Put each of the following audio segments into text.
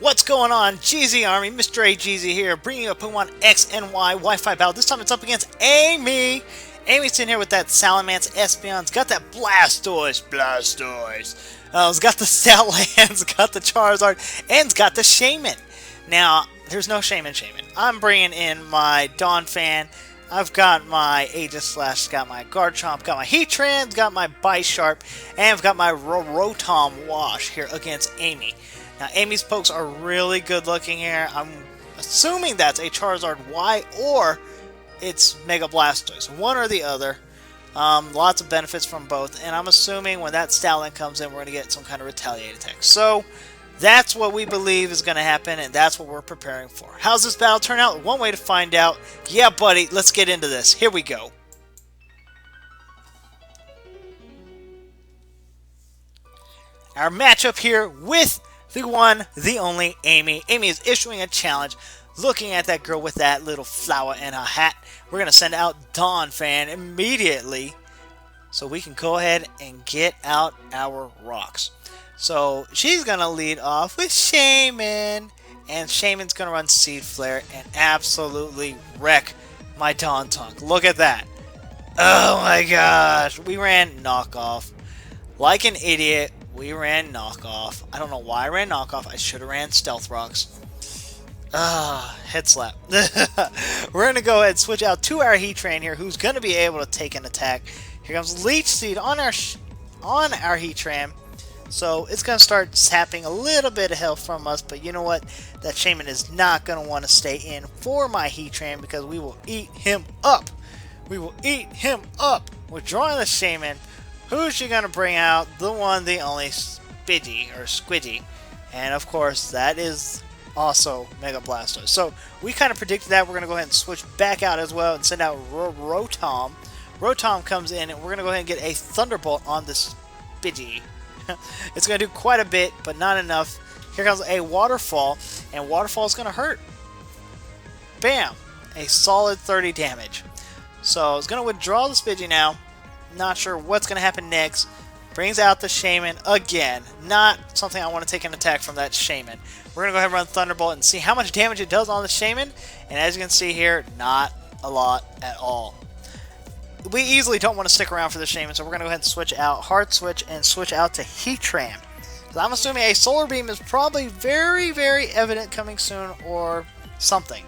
What's going on, GZ Army? MrAGeezie here, bringing you a Pokemon X and Y Wi-Fi battle. This time it's up against Amy. Amy's in here with that Salamence Espeon's got that Blastoise. It's got the Stoutland's got the Charizard, and it's got the Shaman. Now, there's no Shaman. I'm bringing in my Donphan. I've got my Aegislash, got my Garchomp, got my Heatran, got my Bisharp, and I've got my Rotom Wash here against Amy. Now, Amy's pokes are really good looking here. I'm assuming that's a Charizard Y or it's Mega Blastoise. One or the other. Lots of benefits from both. And I'm assuming when that Stoutland comes in, we're going to get some kind of retaliate attack. So, that's what we believe is going to happen, and that's what we're preparing for. How's this battle turn out? One way to find out. Yeah, buddy, let's get into this. Here we go. Our matchup here with the one, the only Amy. Amy is issuing a challenge, looking at that girl with that little flower in her hat. We're going to send out Donphan immediately so we can go ahead and get out our rocks. So she's going to lead off with Shaman, and Shaman's going to run Seed Flare and absolutely wreck my Dontunk. Look at that. Oh my gosh. We ran Knockoff. Like an idiot, we ran Knockoff. I don't know why I ran Knockoff. I should have ran Stealth Rocks. Head slap. We're going to go ahead and switch out to our Heatran here, who's going to be able to take an attack. Here comes Leech Seed on our Heatran. So it's going to start sapping a little bit of health from us, but you know what? That Shaman is not going to want to stay in for my Heatran because we will eat him up. We will eat him up. Withdrawing the Shaman. Who's she going to bring out? The one, the only Squidgy. And of course, that is also Mega Blastoise. So we kind of predicted that. We're going to go ahead and switch back out as well and send out Rotom. Rotom comes in, and we're going to go ahead and get a Thunderbolt on this Squidgy. It's going to do quite a bit, but not enough. Here comes a Waterfall, and Waterfall is going to hurt. Bam! A solid 30 damage. So it's going to withdraw the Spidgey now. Not sure what's going to happen next. Brings out the Shaman again. Not something I want to take an attack from that Shaman. We're going to go ahead and run Thunderbolt and see how much damage it does on the Shaman. And as you can see here, not a lot at all. We easily don't want to stick around for the Shaman, so we're going to go ahead and switch out, hard switch, and switch out to Heatran. So I'm assuming a Solar Beam is probably very, very evident coming soon, or something.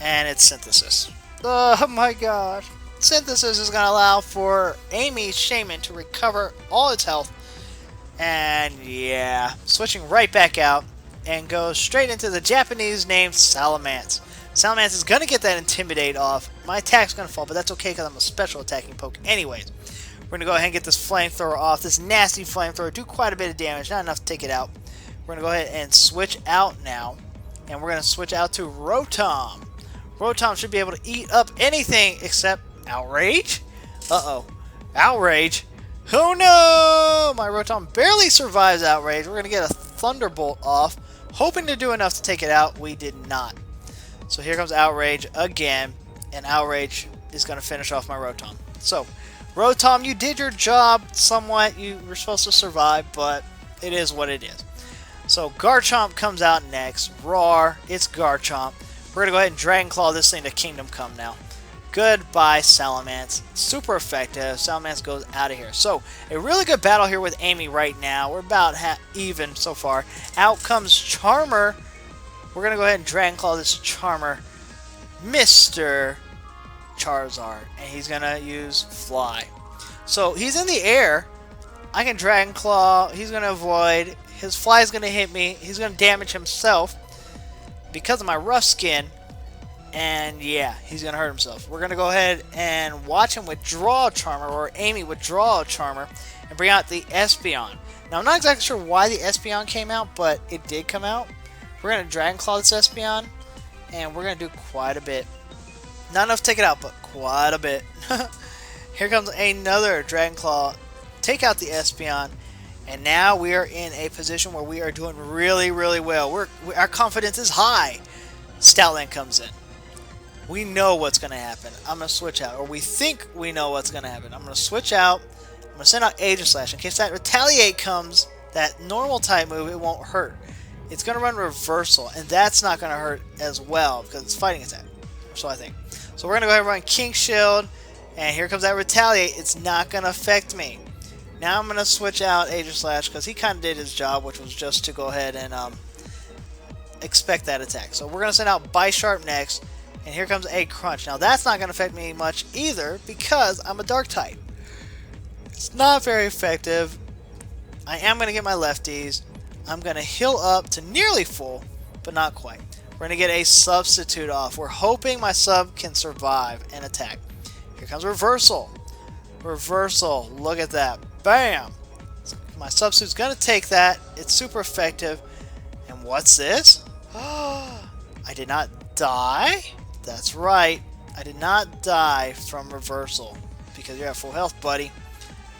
And it's Synthesis. Oh my gosh. Synthesis is going to allow for Amy's Shaman to recover all its health. And yeah, switching right back out and goes straight into the Japanese named Salamence. Salamence is going to get that Intimidate off. My attack's going to fall, but that's okay because I'm a special attacking poke anyways. We're going to go ahead and get this Flamethrower off. This nasty Flamethrower do quite a bit of damage, not enough to take it out. We're going to go ahead and switch out now. And we're going to switch out to Rotom. Rotom should be able to eat up anything except Outrage? Uh-oh. Outrage? Oh no! My Rotom barely survives Outrage. We're going to get a Thunderbolt off. Hoping to do enough to take it out. We did not. So here comes Outrage again, and Outrage is going to finish off my Rotom. So, Rotom, you did your job somewhat. You were supposed to survive, but it is what it is. So, Garchomp comes out next. Roar, it's Garchomp. We're going to go ahead and Dragon Claw this thing to Kingdom Come now. Goodbye, Salamence. Super effective. Salamence goes out of here. So, a really good battle here with Amy right now. We're about even so far. Out comes Charmer. We're going to go ahead and Dragon Claw this Charmer, Mr. Charizard. And he's going to use Fly. So, he's in the air. I can Dragon Claw. He's going to avoid. His Fly is going to hit me. He's going to damage himself because of my rough skin. And yeah, he's going to hurt himself. We're going to go ahead and watch him withdraw a Charmer, or Amy withdraw a Charmer, and bring out the Espeon. Now, I'm not exactly sure why the Espeon came out, but it did come out. We're going to Dragon Claw this Espeon, and we're going to do quite a bit. Not enough to take it out, but quite a bit. Here comes another Dragon Claw. Take out the Espeon, and now we are in a position where we are doing really, really well. Our confidence is high. Stoutland comes in. We know what's going to happen. I'm going to switch out, or we think we know what's going to happen. I'm going to switch out. I'm going to send out Aegislash. In case that Retaliate comes, that normal type move, it won't hurt. it's going to run reversal, and that's not going to hurt as well because it's fighting attack. So I think. So we're going to go ahead and run King Shield, and here comes that Retaliate. It's not going to affect me. Now I'm going to switch out Aegislash because he kind of did his job, which was just to go ahead and expect that attack. So we're going to send out Bisharp next, and here comes a Crunch. Now that's not going to affect me much either because I'm a Dark type. It's not very effective. I am going to get my lefties. I'm going to heal up to nearly full, but not quite. We're going to get a Substitute off. We're hoping my sub can survive and attack. Here comes Reversal. Reversal. Look at that. Bam! My Substitute's going to take that. It's super effective. And what's this? I did not die? That's right. I did not die from Reversal because you're at full health, buddy.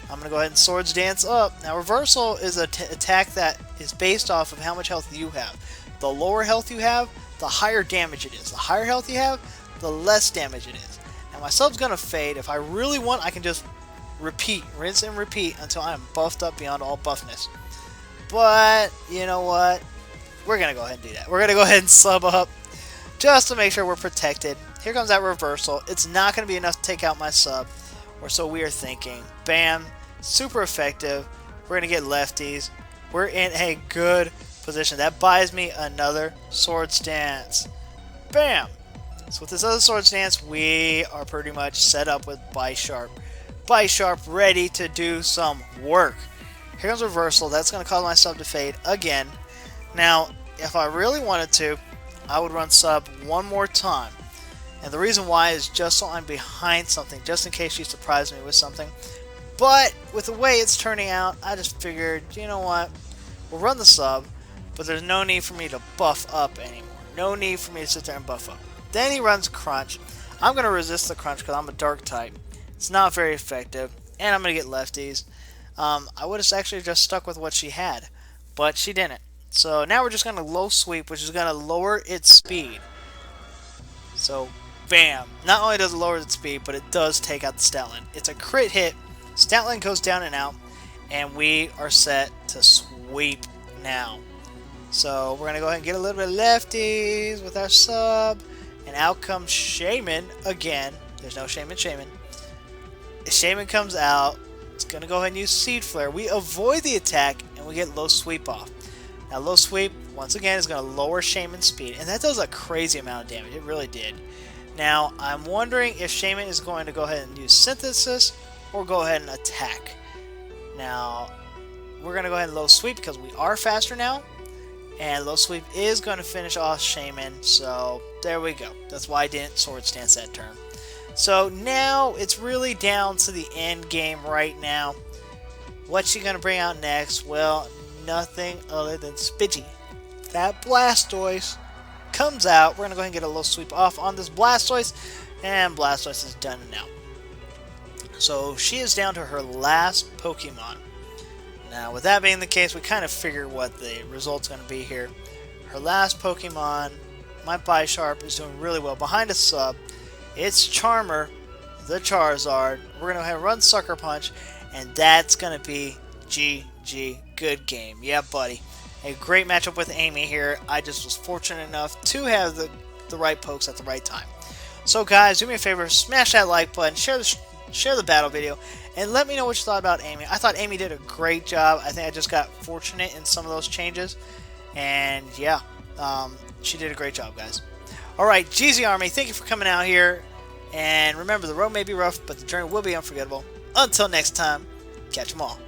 I'm going to go ahead and Swords Dance up. Now, Reversal is an attack that is based off of how much health you have. The lower health you have, the higher damage it is. The higher health you have, the less damage it is. Now, my sub's going to fade. If I really want, I can just repeat, rinse and repeat until I am buffed up beyond all buffness. But, you know what? We're going to go ahead and do that. We're going to go ahead and sub up just to make sure we're protected. Here comes that Reversal. It's not going to be enough to take out my sub, or so we are thinking. Bam. Super effective. We're going to get lefties. We're in a good position. That buys me another Swords Dance. Bam! So with this other Swords Dance, we are pretty much set up with Bisharp. Bisharp ready to do some work. Here comes Reversal. That's going to cause my sub to fade again. Now, if I really wanted to, I would run sub one more time. And the reason why is just so I'm behind something, just in case she surprised me with something. But with the way it's turning out, I just figured, you know what? We'll run the sub, but there's no need for me to buff up anymore. No need for me to sit there and buff up. Then he runs Crunch. I'm going to resist the Crunch because I'm a Dark type. It's not very effective, and I'm going to get lefties. I would have actually just stuck with what she had, but she didn't. So now we're just going to low sweep, which is going to lower its speed. So, bam. Not only does it lower its speed, but it does take out the Stoutland. It's a crit hit. Stoutland goes down and out, and we are set to sweep now. So we're going to go ahead and get a little bit of lefties with our sub, and out comes Shaman again. There's no Shaman. If Shaman comes out, it's going to go ahead and use Seed Flare. We avoid the attack, and we get low sweep off. Now low sweep, once again, is going to lower Shaman's speed, and that does a crazy amount of damage. It really did. Now, I'm wondering if Shaman is going to go ahead and use Synthesis, or go ahead and attack. Now, we're going to go ahead and low sweep because we are faster now. And low sweep is going to finish off Shaman. So, there we go. That's why I didn't Swords Dance that turn. So, now it's really down to the end game right now. What's she going to bring out next? Well, nothing other than Spidgey. That Blastoise comes out. We're going to go ahead and get a low sweep off on this Blastoise. And Blastoise is done now. So she is down to her last Pokemon. Now, with that being the case, we kind of figure what the result's going to be here. Her last Pokemon, my Bisharp, is doing really well. Behind a sub, it's Charmer, the Charizard. We're going to go ahead and run Sucker Punch, and that's going to be GG. Good game. Yeah, buddy. A great matchup with Amy here. I just was fortunate enough to have the right pokes at the right time. So, guys, do me a favor, smash that like button, share the battle video, and let me know what you thought about Amy. I thought Amy did a great job. I think I just got fortunate in some of those changes. And yeah, she did a great job, guys. Alright, Geezie Army, thank you for coming out here. And remember, the road may be rough, but the journey will be unforgettable. Until next time, catch 'em all.